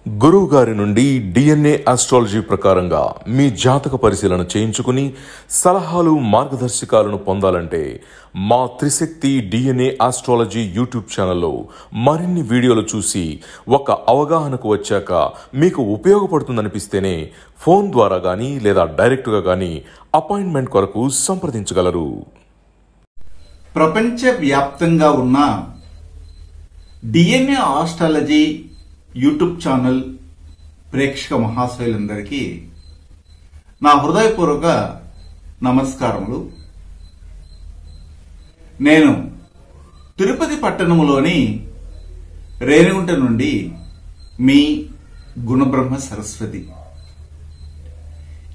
గురువు గారి నుండి డిఎన్ఏ ఆస్ట్రాలజీ ప్రకారంగా మీ జాతక పరిశీలన చేయించుకుని సలహాలు మార్గదర్శకాలను పొందాలంటే మా త్రిశక్తి డిఎన్ఏ ఆస్ట్రాలజీ యూట్యూబ్ ఛానల్లో మరిన్ని వీడియోలు చూసి ఒక అవగాహనకు వచ్చాక మీకు ఉపయోగపడుతుందనిపిస్తేనే ఫోన్ ద్వారా కానీ లేదా డైరెక్ట్గా కానీ అపాయింట్మెంట్ కొరకు సంప్రదించగలరు. ప్రపంచవ్యాప్తంగా ఉన్న డిఎన్ఏ ఆస్ట్రాలజీ యూట్యూబ్ ఛానల్ ప్రేక్షక మహాశయులందరికీ నా హృదయపూర్వక నమస్కారములు. నేను తిరుపతి పట్టణములోని రేణిగుంట నుండి మీ గుణబ్రహ్మ సరస్వతి.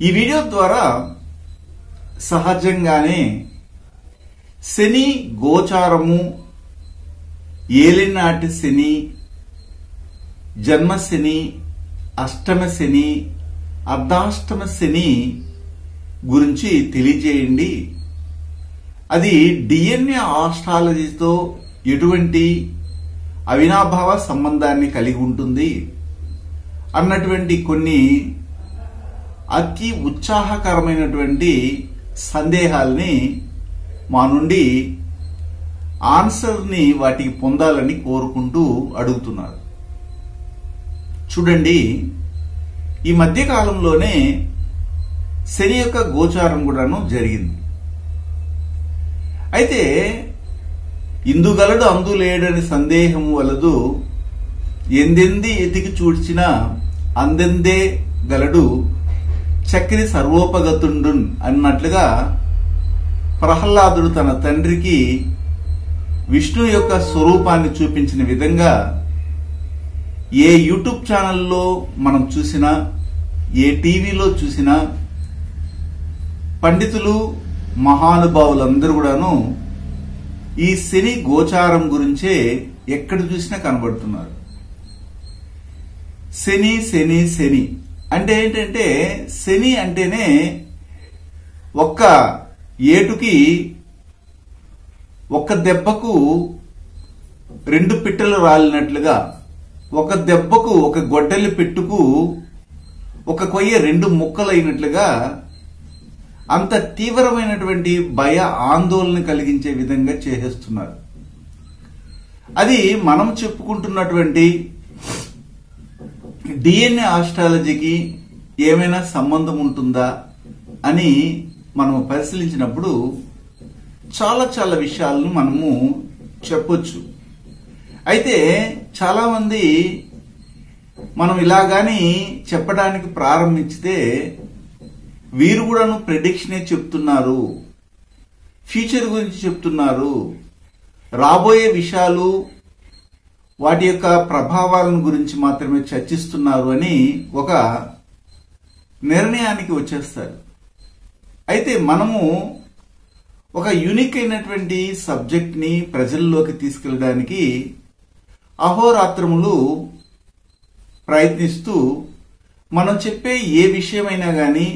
ఈ వీడియో ద్వారా సహజంగానే శని గోచారము, ఏలినాటి శని, జన్మశని, అష్టమ శని, అర్ధాష్టమ శని గురించి తెలియజేయండి. అది డిఎన్ఏ ఆస్ట్రాలజీతో ఎటువంటి అవినాభావ సంబంధాన్ని కలిగి ఉంటుంది అన్నటువంటి కొన్ని అతి ఉత్సాహకరమైనటువంటి సందేహాల్ని మా నుండి ఆన్సర్ని వాటికి పొందాలని కోరుకుంటూ అడుగుతున్నారు. చూడండి, ఈ మధ్య కాలంలోనే శని యొక్క గోచారం కూడాను జరిగింది. అయితే ఇందుగలడు అందు లేడని సందేహం వలదు, ఎందెంది ఎతికి చూడ్చినా అందెందే గలడు చక్రి సర్వోపగతుండు అన్నట్లుగా ప్రహ్లాదుడు తన తండ్రికి విష్ణు యొక్క స్వరూపాన్ని చూపించిన విధంగా ఏ యూట్యూబ్ ఛానల్లో మనం చూసినా, ఏ టీవీలో చూసినా పండితులు మహానుభావులందరూ కూడాను ఈ శని గోచారం గురించే ఎక్కడ చూసినా కనబడుతున్నారు. శని శని శని అంటే ఏంటంటే, శని అంటేనే ఒక్క ఏటుకి ఒక్క దెబ్బకు రెండు పిట్టలు రాలినట్లుగా, ఒక దెబ్బకు ఒక గొడ్డలి పెట్టుకు ఒక కొయ్య రెండు ముక్కలైనట్లుగా అంత తీవ్రమైనటువంటి భయ ఆందోళన కలిగించే విధంగా చేసేస్తున్నారు. అది మనం చెప్పుకుంటున్నటువంటి డిఎన్ఏ ఆస్ట్రాలజీకి ఏమైనా సంబంధం ఉంటుందా అని మనము పరిశీలించినప్పుడు చాలా చాలా విషయాలను మనము చెప్పొచ్చు. అయితే చాలా మంది మనం ఇలాగాని చెప్పడానికి ప్రారంభించితే వీరు కూడాను ప్రెడిక్షనే చెప్తున్నారు, ఫ్యూచర్ గురించి చెప్తున్నారు, రాబోయే విషయాలు వాటి యొక్క ప్రభావాలను గురించి మాత్రమే చర్చిస్తున్నారు అని ఒక నిర్ణయానికి వచ్చేస్తారు. అయితే మనము ఒక యూనిక్ అయినటువంటి సబ్జెక్ట్ ని ప్రజల్లోకి తీసుకెళ్ళడానికి అహోరాత్రములు ప్రయత్నిస్తూ మనం చెప్పే ఏ విషయమైనా గాని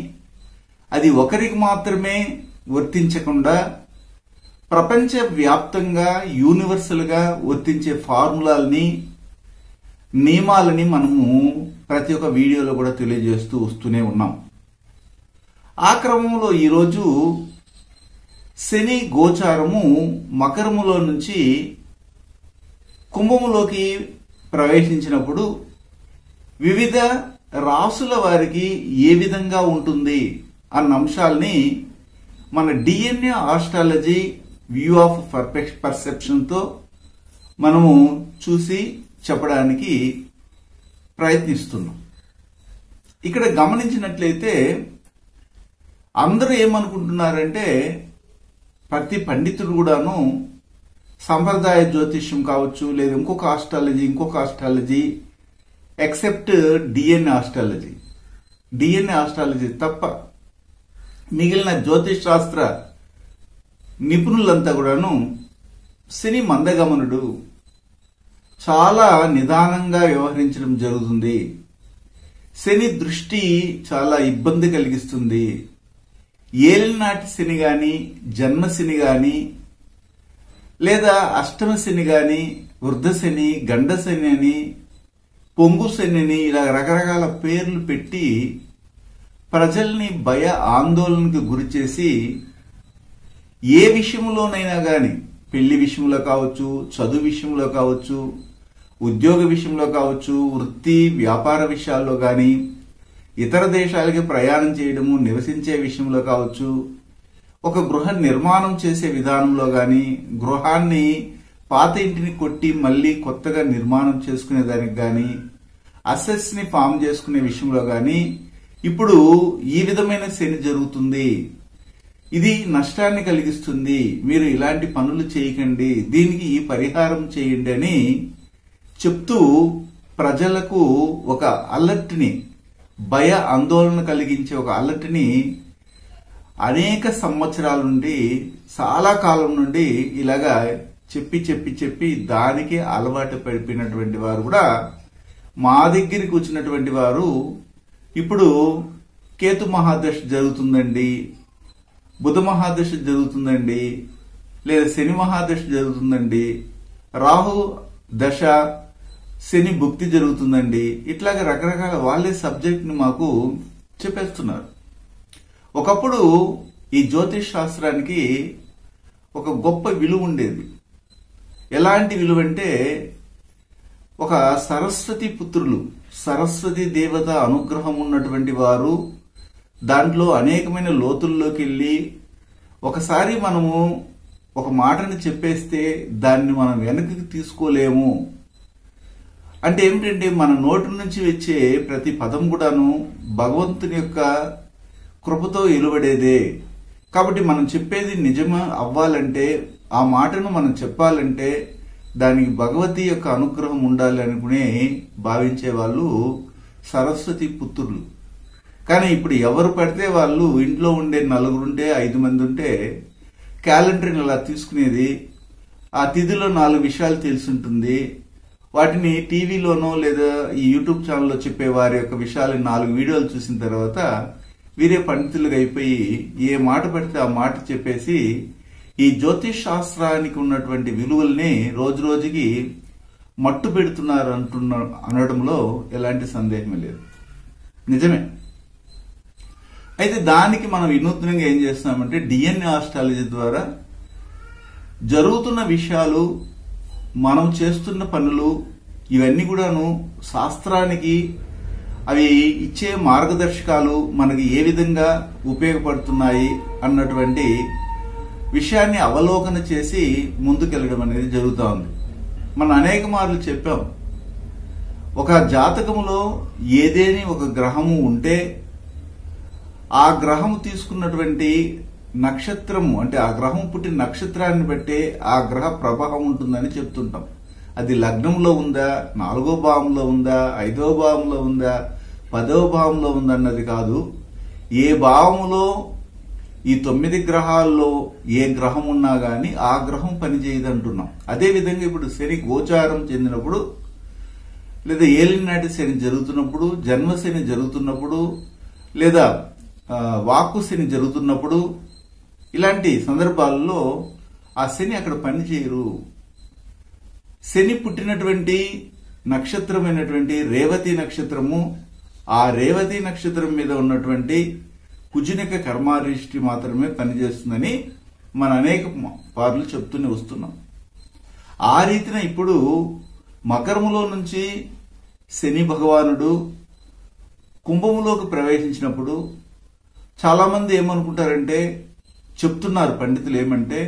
అది ఒకరికి మాత్రమే వర్తించకుండా ప్రపంచ వ్యాప్తంగా యూనివర్సల్ గా వర్తించే ఫార్ములాల్ని, నియమాలని మనము ప్రతి ఒక్క వీడియోలో కూడా తెలియజేస్తూ వస్తూనే ఉన్నాం. ఆ క్రమంలో ఈరోజు శని గోచారము మకరములో నుంచి కుంభములోకి ప్రవేశించినప్పుడు వివిధ రాసుల వారికి ఏ విధంగా ఉంటుంది అన్న అంశాల్ని మన DNA astrology view of perception తో మనము చూసి చెప్పడానికి ప్రయత్నిస్తున్నాం. ఇక్కడ గమనించినట్లయితే అందరూ ఏమనుకుంటున్నారంటే, ప్రతి పండితుడు కూడాను సంప్రదాయ జ్యోతిష్యం కావచ్చు, లేదా ఇంకొక ఆస్ట్రాలజీ ఎక్సెప్ట్ డిఎన్ఏ ఆస్ట్రాలజీ తప్ప మిగిలిన జ్యోతిష్ శాస్త్ర నిపుణులంతా కూడాను శని మందగమనుడు, చాలా నిదానంగా వ్యవహరించడం జరుగుతుంది, శని దృష్టి చాలా ఇబ్బంది కలిగిస్తుంది, ఏలినాటి శని గాని, జన్మశని గాని, లేదా అష్టమ శని గాని, వృద్ధ శని, గండ శని అని పొంగు శనిని ఇలా రకరకాల పేర్లు పెట్టి ప్రజల్ని భయ ఆందోళనకు గురి చేసి ఏ విషయంలోనైనా గాని పెళ్లి విషయంలో కావచ్చు, చదువు విషయంలో కావచ్చు, ఉద్యోగ విషయంలో కావచ్చు, వృత్తి వ్యాపార విషయాల్లో గాని, ఇతర దేశాలకి ప్రయాణం చేయడము నివసించే విషయంలో కావచ్చు, ఒక గృహ నిర్మాణం చేసే విధానంలో గాని, గృహాన్ని పాత ఇంటిని కొట్టి మళ్ళీ కొత్తగా నిర్మాణం చేసుకునే దానికి గాని, అసెట్స్ ని ఫామ్ చేసుకునే విషయంలో గాని ఇప్పుడు ఈ విధమైన శని జరుగుతుంది, ఇది నష్టాన్ని కలిగిస్తుంది, మీరు ఇలాంటి పనులు చేయకండి, దీనికి ఈ పరిహారం చేయండి అని చెప్తూ ప్రజలకు ఒక అలర్ట్ని, భయ ఆందోళన కలిగించే ఒక అలర్ట్ని అనేక సంవత్సరాల నుండి, చాలా కాలం నుండి ఇలాగా చెప్పి దానికి అలవాటు పడిపోయినటువంటి వారు కూడా మా దగ్గరికి వచ్చినటువంటి వారు ఇప్పుడు కేతు మహాదశ జరుగుతుందండి, బుధ మహాదశ జరుగుతుందండి, లేదా శని మహాదశ జరుగుతుందండి, రాహు దశ శని భుక్తి జరుగుతుందండి, ఇట్లాగా రకరకాల వాళ్ళే సబ్జెక్ట్ ని మాకు చెప్పేస్తున్నారు. ఒకప్పుడు ఈ జ్యోతిష్ శాస్త్రానికి ఒక గొప్ప విలువ ఉండేది. ఎలాంటి విలువ అంటే, ఒక సరస్వతి పుత్రులు, సరస్వతి దేవత అనుగ్రహం ఉన్నటువంటి వారు దాంట్లో అనేకమైన లోతుల్లోకి వెళ్ళి ఒకసారి మనము ఒక మాటని చెప్పేస్తే దాన్ని మనం వెనక్కి తీసుకోలేము. అంటే ఏమిటంటే, మన నోటి నుంచి వచ్చే ప్రతి పదం కూడాను భగవంతుని యొక్క కృపతో వెలువడేదే. కాబట్టి మనం చెప్పేది నిజమా అవ్వాలంటే, ఆ మాటను మనం చెప్పాలంటే దానికి భగవతి యొక్క అనుగ్రహం ఉండాలి అనుకునే భావించే వాళ్ళు సరస్వతి పుత్రులు. కానీ ఇప్పుడు ఎవరు పడితే వాళ్ళు, ఇంట్లో ఉండే 4 ఉంటే 5 మంది ఉంటే క్యాలెండర్ని అలా తీసుకునేది, ఆ తిథిలో 4 విషయాలు తెలుసుంటుంది, వాటిని టీవీలోనో లేదా ఈ యూట్యూబ్ ఛానల్లో చెప్పే వారి యొక్క విషయాలు 4 వీడియోలు చూసిన తర్వాత వీరే పండితులుగా అయిపోయి ఏ మాట పడితే ఆ మాట చెప్పేసి ఈ జ్యోతిష్ శాస్త్రానికి ఉన్నటువంటి విలువల్ని రోజు రోజుకి మట్టు పెడుతున్నారు అనడంలో ఎలాంటి సందేహమే లేదు, నిజమే. అయితే దానికి మనం వినూత్నంగా ఏం చేస్తున్నామంటే, డిఎన్ఏ ఆస్ట్రాలజీ ద్వారా జరుగుతున్న విషయాలు, మనం చేస్తున్న పనులు, ఇవన్నీ కూడాను శాస్త్రానికి అవి ఇచ్చే మార్గదర్శకాలు మనకి ఏ విధంగా ఉపయోగపడుతున్నాయి అన్నటువంటి విషయాన్ని అవలోకన చేసి ముందుకెళ్ళడం అనేది జరుగుతూ ఉంది. మనం అనేక మార్లు చెప్పాం, ఒక జాతకములో ఏదేని ఒక గ్రహము ఉంటే ఆ గ్రహం తీసుకున్నటువంటి నక్షత్రము, అంటే ఆ గ్రహం పుట్టిన నక్షత్రాన్ని బట్టే ఆ గ్రహ ప్రభావం ఉంటుందని చెప్తుంటాం. అది లగ్నంలో ఉందా, 4వ భావంలో ఉందా, 5వ భావంలో ఉందా, 10వ భావంలో ఉందా అన్నది కాదు. ఏ భావములో ఈ 9 గ్రహాల్లో ఏ గ్రహం ఉన్నా గాని ఆ గ్రహం పనిచేయదు అంటున్నాం. అదేవిధంగా ఇప్పుడు శని గోచారం చెందినప్పుడు, లేదా ఏలినాటి శని జరుగుతున్నప్పుడు, జన్మ శని జరుగుతున్నప్పుడు, లేదా వాక్కు శని జరుగుతున్నప్పుడు, ఇలాంటి సందర్భాల్లో ఆ శని అక్కడ పనిచేయరు. శని పుట్టినటువంటి నక్షత్రమైనటువంటి రేవతి నక్షత్రము, ఆ రేవతి నక్షత్రం మీద ఉన్నటువంటి కుజునిక కర్మారిష్టి మాత్రమే పనిచేస్తుందని మన అనేక పార్లు చెప్తూనే వస్తున్నాం. ఆ రీతిన ఇప్పుడు మకరములో నుంచి శని భగవానుడు కుంభములోకి ప్రవేశించినప్పుడు చాలా మంది ఏమనుకుంటారంటే, చెప్తున్నారు పండితులు ఏమంటే,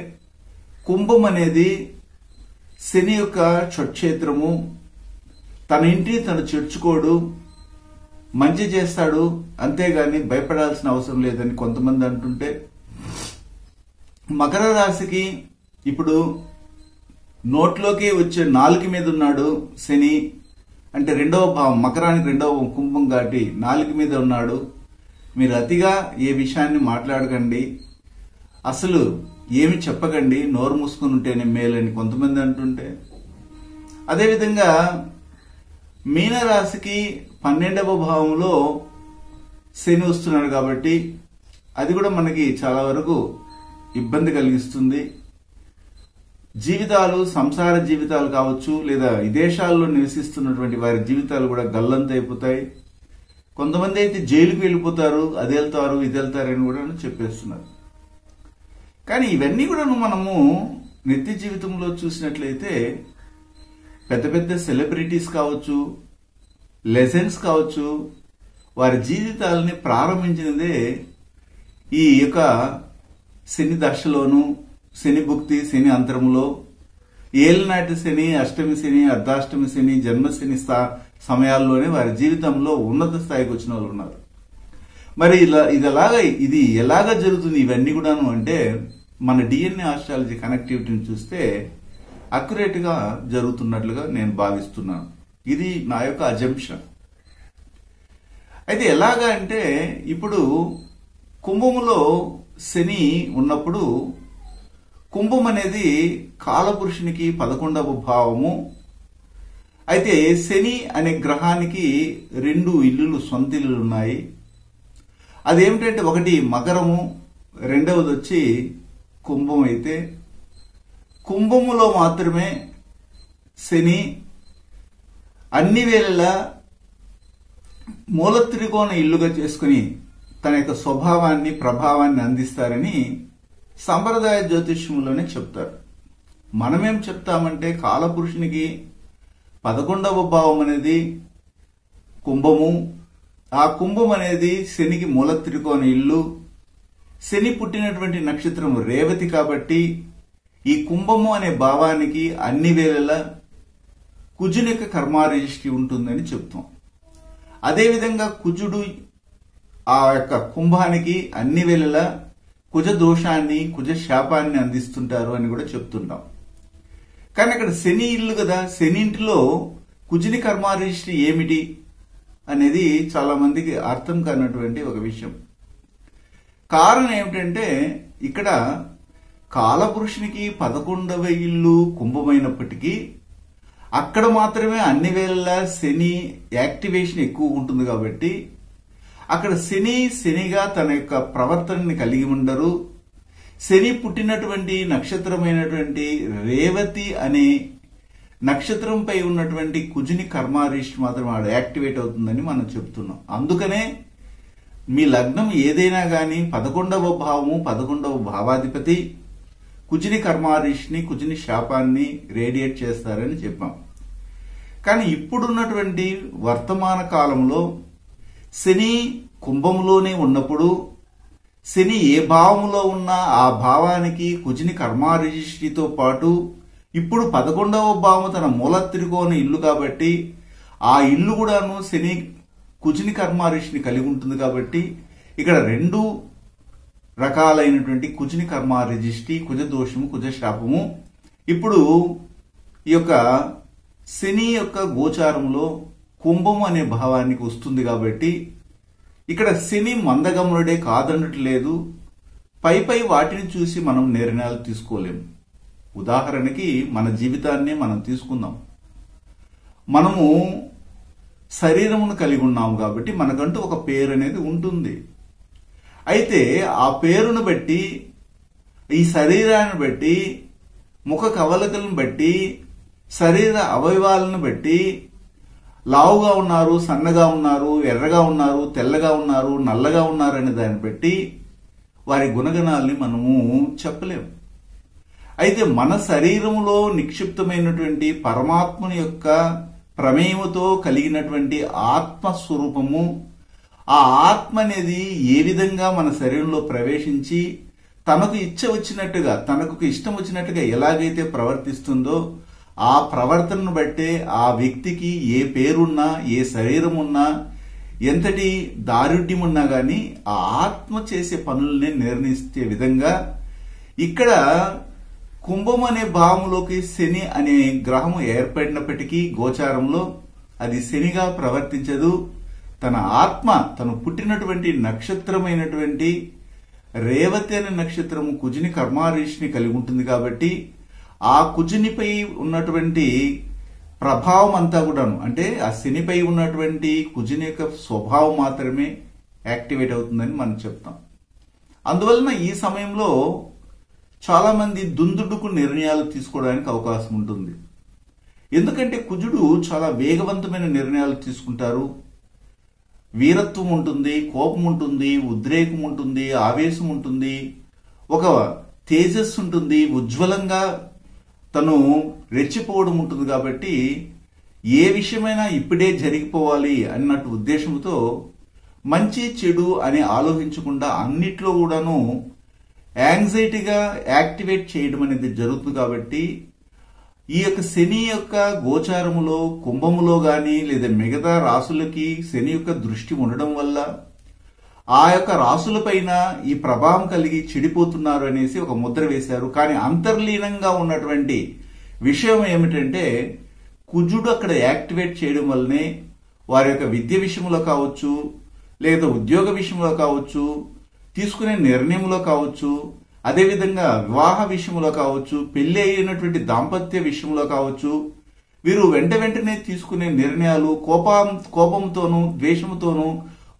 కుంభం అనేది శని యొక్క క్షేత్రము, తన ఇంటిని తను చెడ్చుకోడు, మంచి చేస్తాడు, అంతేగాని భయపడాల్సిన అవసరం లేదని కొంతమంది అంటుంటే, మకర రాశికి ఇప్పుడు నోట్లోకి వచ్చే 4 మీద ఉన్నాడు శని, అంటే 2వ భావం, మకరానికి 2వ కుంభం కాబట్టి 4 మీద ఉన్నాడు. మీరు అతిగా ఏ విషయాన్ని మాట్లాడకండి, అసలు ఏమి చెప్పకండి, నోరు మూసుకుని ఉంటేనే మేలని కొంతమంది అంటుంటే, అదేవిధంగా మీనరాశికి 12వ భావంలో శని వస్తున్నాడు కాబట్టి అది కూడా మనకి చాలా వరకు ఇబ్బంది కలిగిస్తుంది. జీవితాలు, సంసార జీవితాలు కావచ్చు, లేదా విదేశాల్లో నివసిస్తున్నటువంటి వారి జీవితాలు కూడా గల్లంతైపోతాయి. కొంతమంది అయితే జైలుకి వెళ్ళిపోతారు, అది వెళ్తారు ఇది వెళ్తారని కూడా చెప్పేస్తున్నారు. కానీ ఇవన్నీ కూడా మనము నిత్య జీవితంలో చూసినట్లయితే పెద్ద పెద్ద సెలబ్రిటీస్ కావచ్చు, లెజెండ్స్ కావచ్చు, వారి జీవితాలని ప్రారంభించినదే ఈ యొక్క శని దశలోను, శని భుక్తి, శని అంతరములో, ఏలినాటి శని, అష్టమి శని, అర్ధాష్టమి శని, జన్మశని సమయాల్లోనే వారి జీవితంలో ఉన్నత స్థాయికి వచ్చిన వాళ్ళు ఉన్నారు. మరి ఇది ఎలాగా జరుగుతుంది ఇవన్నీ కూడాను అంటే మన డిఎన్ఏ ఆస్ట్రాలజీ కనెక్టివిటీని చూస్తే అక్యురేట్ గా జరుగుతున్నట్లుగా నేను భావిస్తున్నాను. ఇది నా యొక్క అజంప్షన్. అయితే ఎలాగా అంటే ఇప్పుడు కుంభములో శని ఉన్నప్పుడు, కుంభం అనేది కాలపురుషునికి 11వ భావము. అయితే శని అనే గ్రహానికి 2 ఇల్లులు, సొంత ఇల్లులు ఉన్నాయి. అదేమిటంటే ఒకటి మకరము, రెండవది వచ్చి కుంభం. అయితే కుంభములో మాత్రమే శని అన్ని వేళలా మూల త్రికోణ ఇల్లుగా చేసుకుని తన యొక్క స్వభావాన్ని, ప్రభావాన్ని అందిస్తారని సంప్రదాయ జ్యోతిష్యంలోనే చెప్తారు. మనమేం చెప్తామంటే కాలపురుషునికి 11వ భావం అనేది కుంభము, ఆ కుంభం అనేది శనికి మూల త్రికోణ ఇల్లు. శని పుట్టినటువంటి నక్షత్రం రేవతి కాబట్టి ఈ కుంభము అనే భావానికి అన్ని వేళలా కుజుని యొక్క కర్మారిష్టి ఉంటుందని చెప్తాం. అదేవిధంగా కుజుడు ఆ యొక్క కుంభానికి అన్ని వేళలా కుజ దోషాన్ని, కుజ శాపాన్ని అందిస్తుంటారు అని కూడా చెప్తుంటాం. కానీ అక్కడ శని ఇల్లు కదా, శని ఇంటిలో కుజుని కర్మారిష్టి ఏమిటి అనేది చాలా మందికి అర్థం కానటువంటి ఒక విషయం. కారణం ఏమిటంటే ఇక్కడ కాలపురుషునికి 11వ ఇల్లు కుంభమైనప్పటికీ అక్కడ మాత్రమే అన్ని వేళలా శని యాక్టివేషన్ ఎక్కువ ఉంటుంది కాబట్టి అక్కడ శనిగా తన యొక్క ప్రవర్తనని కలిగి ఉండరు. శని పుట్టినటువంటి నక్షత్రమైనటువంటి రేవతి అనే నక్షత్రంపై ఉన్నటువంటి కుజుని కర్మారిష్టి మాత్రం ఆడ యాక్టివేట్ అవుతుందని మనం చెప్తున్నాం. అందుకనే మీ లగ్నం ఏదైనా గాని 11వ భావము, 11వ భావాధిపతి కుజుని కర్మారిష్టిని, కుజుని శాపాన్ని రేడియేట్ చేస్తారని చెప్పాం. కానీ ఇప్పుడున్నటువంటి వర్తమాన కాలంలో శని కుంభంలోనే ఉన్నప్పుడు శని ఏ భావములో ఉన్నా ఆ భావానికి కుజుని కర్మారిష్టితో పాటు ఇప్పుడు 11వ భావం తన మూల త్రికోణ ఇల్లు కాబట్టి ఆ ఇల్లు కూడాను శని కుజుని కర్మారిష్టిని కలిగి ఉంటుంది కాబట్టి ఇక్కడ 2 రకాలైనటువంటి కుజుని కర్మారిష్టి, కుజ దోషము, కుజ శాపము ఇప్పుడు ఈ యొక్క శని యొక్క గోచారంలో కుంభము అనే భావానికి వస్తుంది కాబట్టి ఇక్కడ శని మందగమనుడే కాదనట్లేదు. పై వాటిని చూసి మనం నిర్ణయాలు తీసుకోలేము. ఉదాహరణకి మన జీవితాన్నే మనం తీసుకుందాం. మనము శరీరమును కలిగి ఉన్నాము కాబట్టి మనకంటూ ఒక పేరు అనేది ఉంటుంది. అయితే ఆ పేరును బట్టి, ఈ శరీరాన్ని బట్టి, ముఖ కవలికలను బట్టి, శరీర అవయవాలను బట్టి లావుగా ఉన్నారు, సన్నగా ఉన్నారు, ఎర్రగా ఉన్నారు, తెల్లగా ఉన్నారు, నల్లగా ఉన్నారు అనే దాన్ని బట్టి వారి గుణగణాలని మనము చెప్పలేము. అయితే మన శరీరంలో నిక్షిప్తమైనటువంటి పరమాత్మని యొక్క ప్రమేయముతో కలిగినటువంటి ఆత్మస్వరూపము, ఆ ఆత్మ అనేది ఏ విధంగా మన శరీరంలో ప్రవేశించి తనకు ఇష్టం వచ్చినట్టుగా ఎలాగైతే ప్రవర్తిస్తుందో ఆ ప్రవర్తనను బట్టే ఆ వ్యక్తికి ఏ పేరున్నా, ఏ శరీరం ఉన్నా, ఎంతటి దారుఢ్యం ఉన్నా గాని ఆ ఆత్మ చేసే పనుల్ని నిర్ణయించే విధంగా ఇక్కడ కుంభం అనే భావంలోకి శని అనే గ్రహం ఏర్పడినప్పటికీ గోచారంలో అది శనిగా ప్రవర్తించదు. తన ఆత్మ తను పుట్టినటువంటి నక్షత్రమైనటువంటి రేవతి అనే నక్షత్రము కుజుని కర్మారిష్టిని కలిగి ఉంటుంది కాబట్టి ఆ కుజునిపై ఉన్నటువంటి ప్రభావం అంతా కూడాను, అంటే ఆ శనిపై ఉన్నటువంటి కుజుని యొక్క స్వభావం మాత్రమే యాక్టివేట్ అవుతుందని మనం చెప్తాం. అందువలన ఈ సమయంలో చాలా మంది దుందుడుకు నిర్ణయాలు తీసుకోవడానికి అవకాశం ఉంటుంది. ఎందుకంటే కుజుడు చాలా వేగవంతమైన నిర్ణయాలు తీసుకుంటారు. వీరత్వం ఉంటుంది, కోపం ఉంటుంది, ఉద్రేకం ఉంటుంది, ఆవేశం ఉంటుంది, ఒక తేజస్సు ఉంటుంది, ఉజ్వలంగా తను రెచ్చిపోవడం ఉంటుంది. కాబట్టి ఏ విషయమైనా ఇప్పుడే జరిగిపోవాలి అన్నట్టు ఉద్దేశంతో మంచి చెడు అని ఆలోచించకుండా అన్నిట్లో కూడాను యాంగ్జైటీగా యాక్టివేట్ చేయడం అనేది జరుగుతుంది. కాబట్టి ఈ యొక్క శని యొక్క గోచారములో కుంభములో గాని లేదా మిగతా రాసులకి శని యొక్క దృష్టి ఉండడం వల్ల ఆ యొక్క రాసులపైన ఈ ప్రభావం కలిగి చెడిపోతున్నారు అనేసి ఒక ముద్ర వేశారు. కానీ అంతర్లీనంగా ఉన్నటువంటి విషయం ఏమిటంటే కుజుడు అక్కడ యాక్టివేట్ చేయడం వల్లనే వారి యొక్క విద్య విషయంలో కావచ్చు, లేదా ఉద్యోగ విషయంలో కావచ్చు, తీసుకునే నిర్ణయంలో కావచ్చు, అదేవిధంగా వివాహ విషయంలో కావచ్చు, పెళ్లి అయినటువంటి దాంపత్య విషయంలో కావచ్చు, వీరు వెంటనే తీసుకునే నిర్ణయాలు కోపంతోనూ, ద్వేషంతోనూ,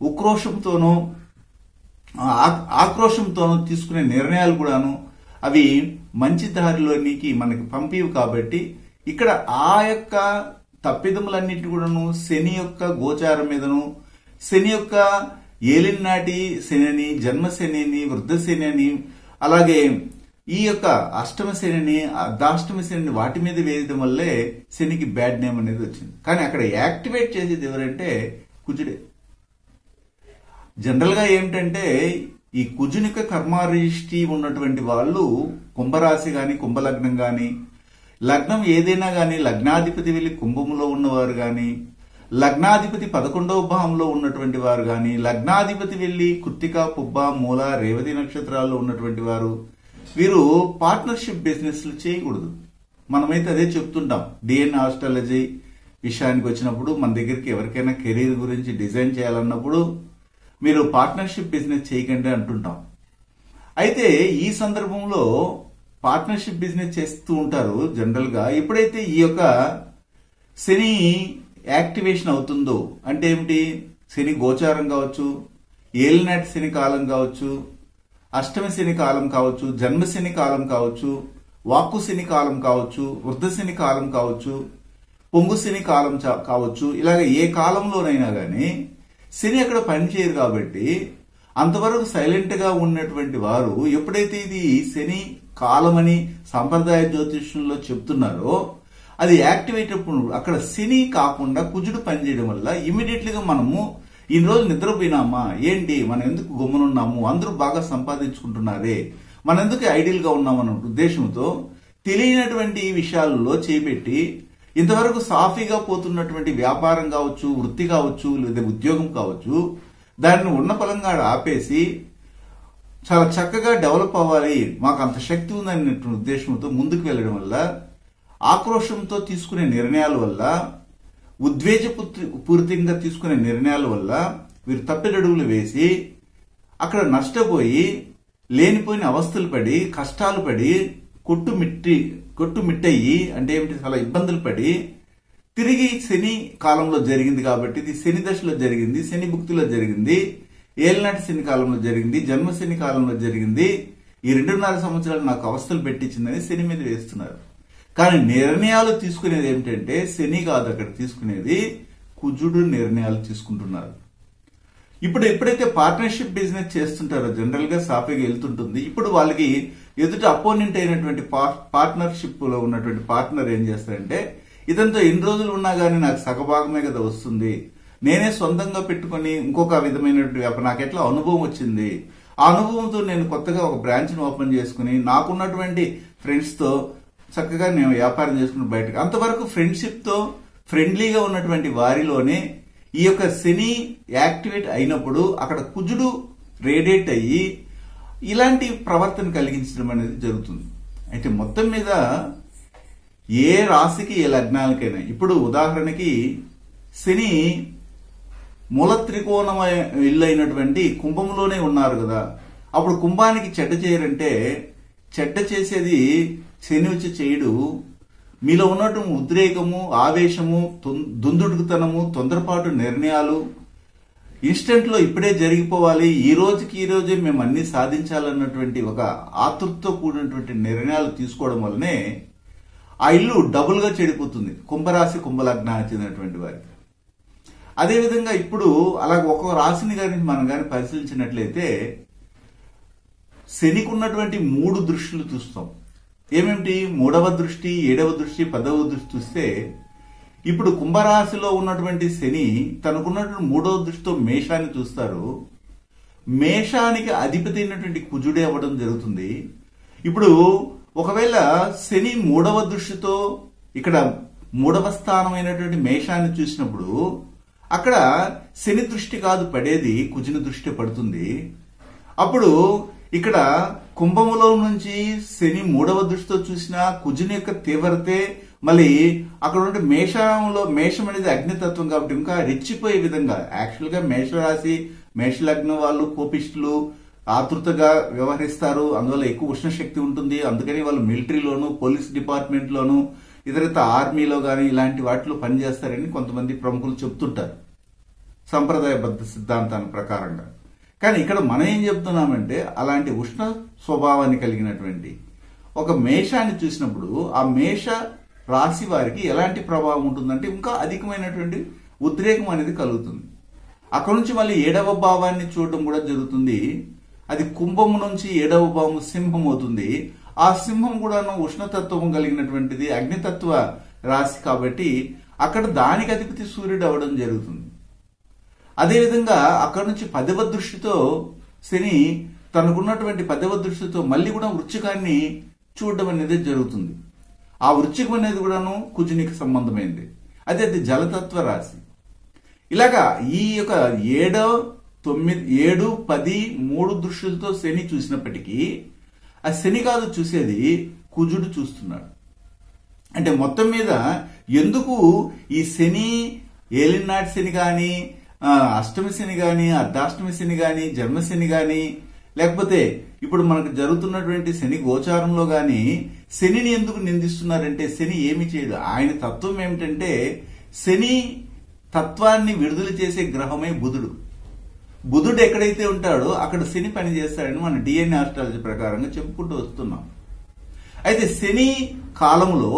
ఉక్రోషంతోనూ, ఆక్రోషంతోనూ తీసుకునే నిర్ణయాలు కూడాను అవి మంచి దారిలోనికి మనకి పంపివి. కాబట్టి ఇక్కడ ఆ యొక్క తప్పిదములన్నిటి కూడాను శని యొక్క గోచారం మీదను, శని యొక్క ఏలినాటి శనిని, జన్మ శనిని, వృద్ధ శనిని, అలాగే ఈ యొక్క అష్టమ శనిని, అర్ధాష్టమ శనిని వాటి మీద వేయడం వల్లే శనికి బ్యాడ్ నేమ్ అనేది వచ్చింది. కానీ అక్కడ యాక్టివేట్ చేసేది ఎవరంటే కుజుడే. జనరల్ గా ఏమిటంటే ఈ కుజునిక కర్మారిష్టి ఉన్నటువంటి వాళ్ళు కుంభరాశి గాని, కుంభలగ్నం గాని, లగ్నం ఏదైనా గాని, లగ్నాధిపతి వెళ్లి కుంభములో ఉన్నవారు గాని, లగ్నాధిపతి 11వ భావంలో ఉన్నటువంటి వారు గాని, లగ్నాధిపతి వెళ్లి కృత్తిక, పుబ్బ, మూల, రేవతి నక్షత్రాల్లో ఉన్నటువంటి వారు వీరు పార్ట్నర్షిప్ బిజినెస్లు చేయకూడదు. మనమైతే అదే చెప్తుంటాం. డిఎన్ఏ ఆస్ట్రాలజీ విషయానికి వచ్చినప్పుడు మన దగ్గరికి ఎవరికైనా కెరీర్ గురించి డిజైన్ చేయాలన్నప్పుడు మీరు పార్ట్నర్షిప్ బిజినెస్ చేయకండి అంటుంటాం. అయితే ఈ సందర్భంలో పార్ట్నర్షిప్ బిజినెస్ చేస్తూ ఉంటారు జనరల్ గా. ఎప్పుడైతే ఈ యొక్క శని యాక్టివేషన్ అవుతుందో అంటే ఏమిటి, శని గోచారం కావచ్చు, ఏలినాటి శని కాలం కావచ్చు, అష్టమ శని కాలం కావచ్చు, జన్మ శని కాలం కావచ్చు, వాక్కు శని కాలం కావచ్చు, వృద్ధ శని కాలం కావచ్చు, పొంగు శని కాలం కావచ్చు, ఇలాగ ఏ కాలంలోనైనా గానీ శని అక్కడ పనిచేయరు. కాబట్టి అంతవరకు సైలెంట్ గా ఉన్నటువంటి వారు ఎప్పుడైతే ఇది శని కాలమని సాంప్రదాయ జ్యోతిష్యంలో చెప్తున్నారో అది యాక్టివేట్ అప్పుడు అక్కడ శని కాకుండా కుజుడు పనిచేయడం వల్ల ఇమీడియట్లీగా మనము ఇన్ని రోజులు నిద్రపోయినామా, ఏంటి మనం ఎందుకు గమ్మునున్నాము, అందరూ బాగా సంపాదించుకుంటున్నారే, మనం ఎందుకు ఐడియల్ గా ఉన్నామన్న ఉద్దేశంతో తెలియనటువంటి విషయాలలో చేపెట్టి ఇంతవరకు సాఫీగా పోతున్నటువంటి వ్యాపారం కావచ్చు, వృత్తి కావచ్చు, లేదా ఉద్యోగం కావచ్చు, దాన్ని ఉన్న పలంగా ఆపేసి చాలా చక్కగా డెవలప్ అవ్వాలి, మాకు అంత శక్తి ఉందనే ఉద్దేశంతో ముందుకు వెళ్ళడం వల్ల, ఆక్రోషంతో తీసుకునే నిర్ణయాల వల్ల, ఉద్వేగపూరితంగా తీసుకునే నిర్ణయాల వల్ల వీరు తప్పిదడుగులు వేసి అక్కడ నష్టపోయి లేనిపోయిన అవస్థలు పడి, కష్టాలు పడి, కొట్టుమిట్టయి అంటే ఏమిటి చాలా ఇబ్బందులు పడి తిరిగి శని కాలంలో జరిగింది. కాబట్టి ఇది శని దశలో జరిగింది, శని భుక్తిలో జరిగింది, ఏలినాటి శని కాలంలో జరిగింది, జన్మ శని కాలంలో జరిగింది. ఈ 2.5 సంవత్సరాలు నాకు అవస్థలు పెట్టించిందని శని మీద వేస్తున్నారు. కానీ నిర్ణయాలు తీసుకునేది ఏమిటంటే శని కాదు, అక్కడ తీసుకునేది కుజుడు నిర్ణయాలు తీసుకుంటున్నారు. ఇప్పుడు ఎప్పుడైతే పార్ట్నర్షిప్ బిజినెస్ చేస్తుంటారో జనరల్ గా సాఫీగా వెళ్తుంటుంది. ఇప్పుడు వాళ్ళకి ఎదుట అపోనెంట్ అయినటువంటి పార్ట్నర్షిప్ లో ఉన్నటువంటి పార్ట్నర్ ఏం చేస్తారంటే, ఇదంతా ఎన్ని రోజులు ఉన్నా గానీ నాకు సగభాగమే కదా వస్తుంది, నేనే సొంతంగా పెట్టుకుని ఇంకొక విధమైనటువంటి వ్యాపారం, నాకు ఎట్లా అనుభవం వచ్చింది, ఆ అనుభవంతో నేను కొత్తగా ఒక బ్రాంచ్ ని ఓపెన్ చేసుకుని నాకున్నటువంటి ఫ్రెండ్స్ తో చక్కగా నేను వ్యాపారం చేసుకుని బయటకు, అంతవరకు ఫ్రెండ్షిప్ తో ఫ్రెండ్లీగా ఉన్నటువంటి వారిలోనే ఈ యొక్క శని యాక్టివేట్ అయినప్పుడు అక్కడ కుజుడు రేడియేట్ అయ్యి ఇలాంటి ప్రవర్తన కలిగించడం అనేది జరుగుతుంది. అయితే మొత్తం మీద ఏ రాశికి ఏ లగ్నాలకైనా ఇప్పుడు ఉదాహరణకి శని మూల త్రికోణం ఇల్లు అయినటువంటి కుంభంలోనే ఉన్నారు కదా, అప్పుడు కుంభానికి చెడ్డ చేయరంటే చెడ్డ చేసేది శని వచ్చి చేయడు. మీలో ఉన్నటువంటి ఉద్రేకము, ఆవేశము, దుందుడుకుతనము, తొందరపాటు నిర్ణయాలు, ఇన్స్టెంట్ లో ఇప్పుడే జరిగిపోవాలి, ఈ రోజుకి ఈ రోజే మేము అన్ని సాధించాలన్నటువంటి ఒక ఆతృతతో కూడినటువంటి నిర్ణయాలు తీసుకోవడం వల్లనే ఆ ఇల్లు డబుల్ గా చెడిపోతుంది కుంభరాశి కుంభలగ్నానికి చెందినటువంటి వారికి. అదేవిధంగా ఇప్పుడు అలా ఒక్కొక్క రాశిని కానీ మనం కానీ పరిశీలించినట్లయితే శనికి ఉన్నటువంటి 3 దృష్టిలు చూస్తాం. ఏమేమిటి? 3వ దృష్టి, 7వ దృష్టి, 10వ దృష్టి చూస్తే ఇప్పుడు కుంభరాశిలో ఉన్నటువంటి శని తనకున్నటువంటి 3వ దృష్టితో మేషాన్ని చూస్తారు. మేషానికి అధిపతి అయినటువంటి కుజుడే అవ్వడం జరుగుతుంది. ఇప్పుడు ఒకవేళ శని 3వ దృష్టితో ఇక్కడ 3వ స్థానం అయినటువంటి మేషాన్ని చూసినప్పుడు అక్కడ శని దృష్టి కాదు పడేది, కుజుని దృష్టి పడుతుంది. అప్పుడు ఇక్కడ కుంభములో నుంచి శని 3వ దృష్టితో చూసిన కుజుని యొక్క తీవ్రతే మళ్ళీ అక్కడ ఉంటే మేషం అనేది అగ్నితత్వం కాబట్టి ఇంకా రెచ్చిపోయే విధంగా, యాక్చువల్ గా మేషరాశి మేషలగ్నం వాళ్ళు కోపిష్టులు, ఆతృతగా వ్యవహరిస్తారు, అందువల్ల ఎక్కువ ఉష్ణశక్తి ఉంటుంది. అందుకని వాళ్ళు మిలిటరీలోను, పోలీస్ డిపార్ట్మెంట్ లోను, ఇతరత ఆర్మీలో గాని ఇలాంటి వాటిలో పనిచేస్తారని కొంతమంది ప్రముఖులు చెప్తుంటారు సంప్రదాయబద్ధ సిద్ధాంతాల ప్రకారంగా. కానీ ఇక్కడ మనం ఏం చెప్తున్నామంటే అలాంటి ఉష్ణ స్వభావాన్ని కలిగినటువంటి ఒక మేషాన్ని చూసినప్పుడు ఆ మేష రాశి వారికి ఎలాంటి ప్రభావం ఉంటుందంటే ఇంకా అధికమైనటువంటి ఉద్రేకం అనేది కలుగుతుంది. అక్కడ నుంచి మళ్ళీ 7వ భావాన్ని చూడడం కూడా జరుగుతుంది. అది కుంభము నుంచి 7వ భావం సింహం అవుతుంది. ఆ సింహం కూడా ఉష్ణతత్వం కలిగినటువంటిది, అగ్నితత్వ రాశి కాబట్టి అక్కడ దానికి అధిపతి సూర్యుడు అవ్వడం జరుగుతుంది. అదేవిధంగా అక్కడ నుంచి 10వ దృష్టితో శని తనకున్నటువంటి 10వ దృష్టితో మళ్ళీ కూడా వృశ్చికాన్ని చూడడం అనేది జరుగుతుంది. ఆ వృశ్చికం అనేది కూడాను కుజునికి సంబంధమైంది. అది జలతత్వ రాశి. ఇలాగా ఈ యొక్క 7, 9, 7, 10, 3 దృష్టిలతో శని చూసినప్పటికీ ఆ శని కాదు చూసేది, కుజుడు చూస్తున్నాడు. అంటే మొత్తం మీద ఎందుకు ఈ శని ఏలినాటి శని గాని, అష్టమి శని గాని, అర్ధాష్టమి శని గాని, జన్మశని గాని, లేకపోతే ఇప్పుడు మనకు జరుగుతున్నటువంటి శని గోచారంలో గాని శనిని ఎందుకు నిందిస్తున్నారంటే శని ఏమి చేయడు. ఆయన తత్వం ఏమిటంటే శని తత్వాన్ని విడుదల చేసే గ్రహమే బుధుడు. బుధుడు ఎక్కడైతే ఉంటాడో అక్కడ శని పని చేస్తాడని మన డిఎన్ఏ ఆస్ట్రాలజీ ప్రకారంగా చెప్పుకుంటూ వస్తున్నాం. అయితే శని కాలంలో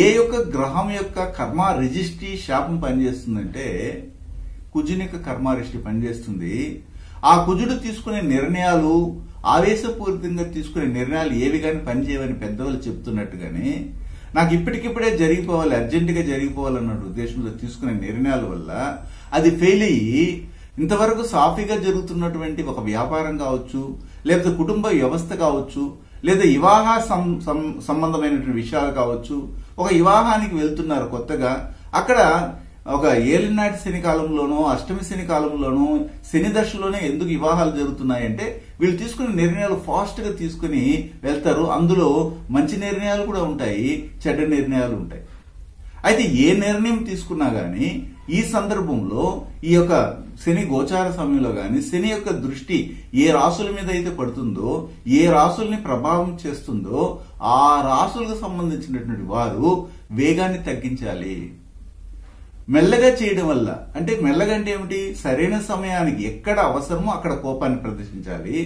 ఏ యొక్క గ్రహం యొక్క కర్మ రిజిస్ట్రీ శాపం పనిచేస్తుందంటే కుజుని యొక్క కర్మ రిజిస్ట్రీ పనిచేస్తుంది. ఆ కుజుడు తీసుకునే నిర్ణయాలు, ఆవేశపూరితంగా తీసుకునే నిర్ణయాలు ఏవి కానీ పనిచేయవని పెద్దవాళ్ళు చెప్తున్నట్టుగానే నాకు ఇప్పటికిప్పుడే జరిగిపోవాలి, అర్జెంటుగా జరిగిపోవాలన్న ఉద్దేశంలో తీసుకునే నిర్ణయాల వల్ల అది ఫెయిల్ అయ్యి ఇంతవరకు సాఫీగా జరుగుతున్నటువంటి ఒక వ్యాపారం కావచ్చు, లేకపోతే కుటుంబ వ్యవస్థ కావచ్చు, లేదా వివాహ సంబంధమైనటువంటి విషయాలు కావచ్చు, ఒక వివాహానికి వెళ్తున్నారు కొత్తగా, అక్కడ ఒక ఏలినాటి శని కాలంలోనూ అష్టమి శని కాలంలోనూ శని దశలోనే ఎందుకు వివాహాలు జరుగుతున్నాయంటే వీళ్ళు తీసుకునే నిర్ణయాలు ఫాస్ట్ గా తీసుకుని వెళ్తారు. అందులో మంచి నిర్ణయాలు కూడా ఉంటాయి, చెడ్డ నిర్ణయాలు ఉంటాయి. అయితే ఏ నిర్ణయం తీసుకున్నా గానీ ఈ సందర్భంలో ఈ యొక్క శని గోచార సమయంలో గాని శని యొక్క దృష్టి ఏ రాసుల మీద అయితే పడుతుందో, ఏ రాసుల్ని ప్రభావం చేస్తుందో ఆ రాసులకు సంబంధించినటువంటి వారు వేగాన్ని తగ్గించాలి. మెల్లగా చేయడం వల్ల, అంటే మెల్లగా అంటే ఏమిటి, సరైన సమయానికి ఎక్కడ అవసరమో అక్కడ కోపాన్ని ప్రదర్శించాలి,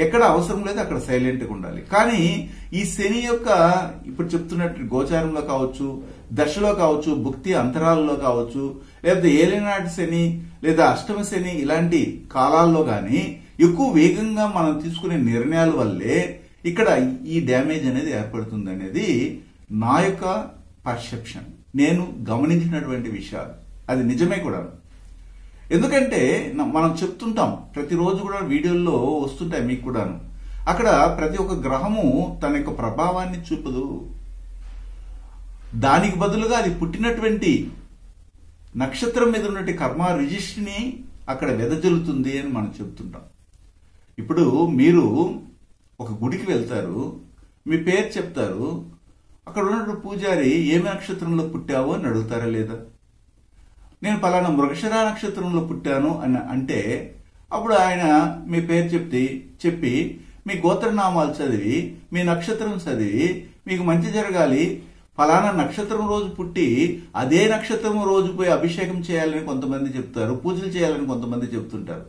ఎక్కడ అవసరం లేదు అక్కడ సైలెంట్ గా ఉండాలి. కానీ ఈ శని యొక్క ఇప్పుడు చెప్తున్నట్టు గోచారంలో కావచ్చు, దశలో కావచ్చు, భుక్తి అంతరాలలో కావచ్చు, లేకపోతే ఏలినాటి శని లేదా అష్టమ శని ఇలాంటి కాలాల్లో గాని ఎక్కువ వేగంగా మనం తీసుకునే నిర్ణయాల వల్లే ఇక్కడ ఈ డ్యామేజ్ అనేది ఏర్పడుతుంది అనేది నా యొక్క పర్సెప్షన్, నేను గమనించినటువంటి విషయాలు. అది నిజమే కూడా. ఎందుకంటే మనం చెప్తుంటాం, ప్రతిరోజు కూడా వీడియోల్లో వస్తుంటాయి మీకు కూడాను, అక్కడ ప్రతి ఒక్క గ్రహము తన యొక్క ప్రభావాన్ని చూపదు, దానికి బదులుగా అది పుట్టినటువంటి నక్షత్రం మీద ఉన్నటువంటి కర్మ రిజిస్ట్రీని అక్కడ వెదజల్లుతుంది అని మనం చెప్తుంటాం. ఇప్పుడు మీరు ఒక గుడికి వెళ్తారు, మీ పేరు చెప్తారు, అక్కడ ఉన్నటువంటి పూజారి ఏమి నక్షత్రంలో పుట్టావో అని అడుగుతారా లేదా? నేను పలానా మృగశిర నక్షత్రంలో పుట్టాను అని అంటే అప్పుడు ఆయన మీ పేరు చెప్పి మీ గోత్రనామాలు చదివి మీ నక్షత్రం చదివి మీకు మంచి జరగాలి, ఫలానా నక్షత్రం రోజు పుట్టి అదే నక్షత్రం రోజు పోయి అభిషేకం చేయాలని కొంతమంది చెప్తారు, పూజలు చేయాలని కొంతమంది చెప్తుంటారు.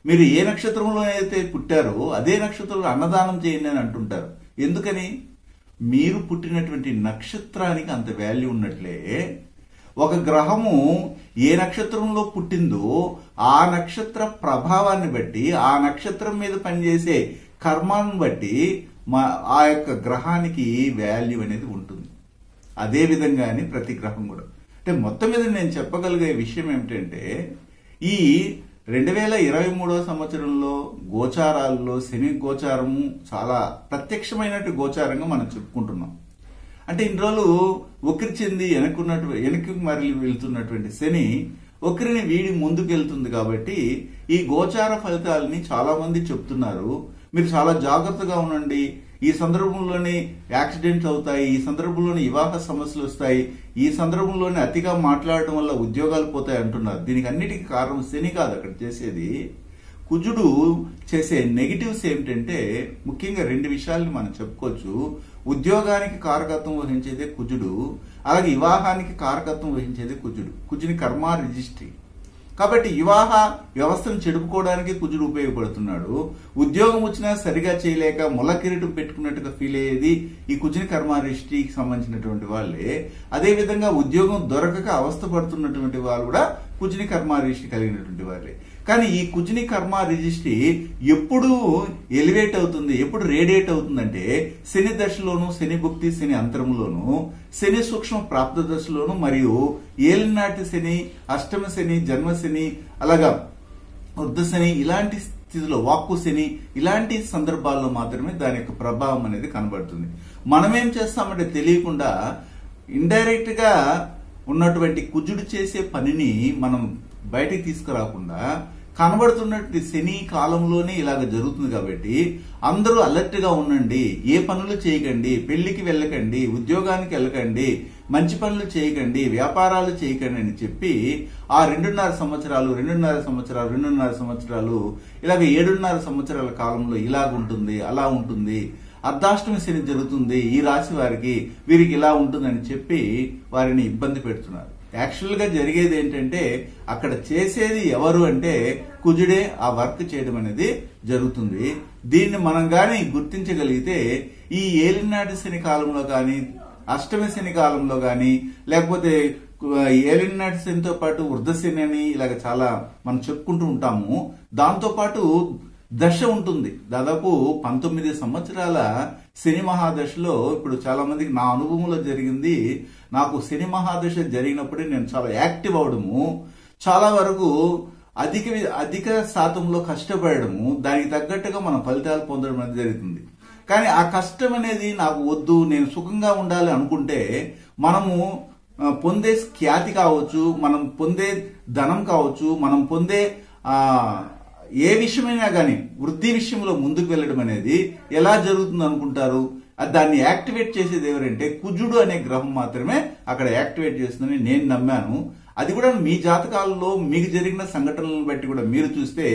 మీరు ఏ నక్షత్రంలో అయితే పుట్టారో అదే నక్షత్రంలో అన్నదానం చేయండి అని అంటుంటారు. ఎందుకని? మీరు పుట్టినటువంటి నక్షత్రానికి అంత వాల్యూ ఉన్నట్లే ఒక గ్రహము ఏ నక్షత్రంలో పుట్టిందో ఆ నక్షత్ర ప్రభావాన్ని బట్టి, ఆ నక్షత్రం మీద పనిచేసే కర్మాన్ని బట్టి ఆ యొక్క గ్రహానికి వాల్యూ అనేది ఉంటుంది. అదే విధంగానే ప్రతి గ్రహం కూడా. అంటే మొత్తం మీద నేను చెప్పగలిగే విషయం ఏమిటంటే, ఈ 2023 సంవత్సరంలో గోచారాల్లో శని గోచారము చాలా ప్రత్యక్షమైనట్టు గోచారంగా మనం చెప్పుకుంటున్నాం. అంటే ఇన్ని రోజులు ఒకరి చెంది వెనక్కి మరి వెళ్తున్నటువంటి శని ఒకరిని వీడి ముందుకు వెళ్తుంది. కాబట్టి ఈ గోచార ఫలితాలని చాలా మంది చెప్తున్నారు. మీరు చాలా జాగ్రత్తగా ఉండండి, ఈ సందర్భంలోనే యాక్సిడెంట్స్ అవుతాయి, ఈ సందర్భంలోనే వివాహ సమస్యలు వస్తాయి, ఈ సందర్భంలోనే అతిగా మాట్లాడటం వల్ల ఉద్యోగాలు పోతాయి అంటున్నారు. దీనికి అన్నిటికీ కారణం శని కాదు, అక్కడ చేసేది కుజుడు చేసే నెగిటివ్స్ ఏమిటంటే ముఖ్యంగా 2 విషయాల్ని మనం చెప్పుకోవచ్చు. ఉద్యోగానికి కారకత్వం వహించేదే కుజుడు, అలాగే వివాహానికి కారకత్వం వహించేదే కుజుడు. కుజుని కర్మ రిజిస్ట్రీ. కాబట్టి వివాహ వ్యవస్థను చెడుపుకోవడానికి కుజుడు ఉపయోగపడుతున్నాడు. ఉద్యోగం వచ్చినా సరిగా చేయలేక ముళ్ళ కిరీటం పెట్టుకున్నట్టుగా ఫీల్ అయ్యేది ఈ కుజుని కర్మ రిజిస్ట్రీకి సంబంధించినటువంటి వాళ్ళే. అదేవిధంగా ఉద్యోగం దొరకక అవస్థ పడుతున్నటువంటి వాళ్ళు కూడా కుజుని కర్మ రిజిస్ట్రీ కలిగినటువంటి వాళ్ళే. కానీ ఈ కుజుని కర్మ రిజిస్ట్రీ ఎప్పుడు ఎలివేట్ అవుతుంది, ఎప్పుడు రేడియేట్ అవుతుందంటే శని దశలోను, శని భుక్తి, శని అంతరంలోను, శని సూక్ష్మ ప్రాప్త దశలోను, మరియు ఏలినాటి శని, అష్టమ శని, జన్మ శని, అలాగా వృద్ధ శని, ఇలాంటి స్థితిలో వాక్కు శని, ఇలాంటి సందర్భాల్లో మాత్రమే దాని యొక్క ప్రభావం అనేది కనబడుతుంది. మనమేం చేస్తామంటే తెలియకుండా ఇండైరెక్ట్ గా ఉన్నటువంటి కుజుడు చేసే పనిని మనం బయటికి తీసుకురాకుండా కనబడుతున్నట్టు శని కాలంలోనే ఇలాగ జరుగుతుంది. కాబట్టి అందరూ అలర్ట్ గా ఉండండి, ఏ పనులు చేయకండి, పెళ్లికి వెళ్ళకండి, ఉద్యోగానికి వెళ్ళకండి, మంచి పనులు చేయకండి, వ్యాపారాలు చేయకండి అని చెప్పి ఆ 2.5 సంవత్సరాలు ఇలాగ 7.5 సంవత్సరాల కాలంలో ఇలాగుంటుంది, అలా ఉంటుంది, అర్ధాష్టమి శని జరుగుతుంది, ఈ రాశి వారికి వీరికి ఇలా ఉంటుందని చెప్పి వారిని ఇబ్బంది పెడుతున్నారు. యాక్చువల్ గా జరిగేది ఏంటంటే అక్కడ చేసేది ఎవరు అంటే కుజుడే ఆ వర్క్ చేయడం అనేది జరుగుతుంది. దీన్ని మనం గాని గుర్తించగలిగితే ఈ ఏలినాటి శని కాలంలో కానీ, అష్టమి శని కాలంలో కానీ, లేకపోతే ఏలినాటి శనితో పాటు వృద్ధ శని అని ఇలాగ చాలా మనం చెప్పుకుంటూ ఉంటాము. దాంతో పాటు దశ ఉంటుంది. దాదాపు 19 సంవత్సరాల శని మహాదశలో ఇప్పుడు చాలా మందికి నా అనుభవంలో జరిగింది. నాకు శని మహాదశ జరిగినప్పుడే నేను చాలా యాక్టివ్ అవడము, చాలా వరకు అధిక శాతంలో కష్టపడము, దానికి తగ్గట్టుగా మనం ఫలితాలు పొందడం అనేది జరుగుతుంది. కానీ ఆ కష్టం అనేది నాకు వద్దు, నేను సుఖంగా ఉండాలి అనుకుంటే మనము పొందే ఖ్యాతి కావచ్చు, మనం పొందే ధనం కావచ్చు, మనం పొందే ఏ విషయమైనా కానీ వృద్ధి విషయంలో ముందుకు వెళ్ళడం అనేది ఎలా జరుగుతుంది అనుకుంటారు? దాన్ని యాక్టివేట్ చేసేది ఎవరంటే కుజుడు అనే గ్రహం మాత్రమే అక్కడ యాక్టివేట్ చేస్తుందని నేను నమ్మాను. అది కూడా మీ జాతకాలలో మీకు జరిగిన సంఘటనలను బట్టి కూడా మీరు చూస్తే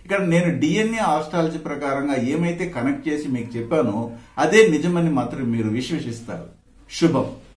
ఇక్కడ నేను DNA ఆస్ట్రాలజీ ప్రకారంగా ఏమైతే కనెక్ట్ చేసి మీకు చెప్పానో అదే నిజమని మాత్రం మీరు విశ్వసిస్తారు. శుభం.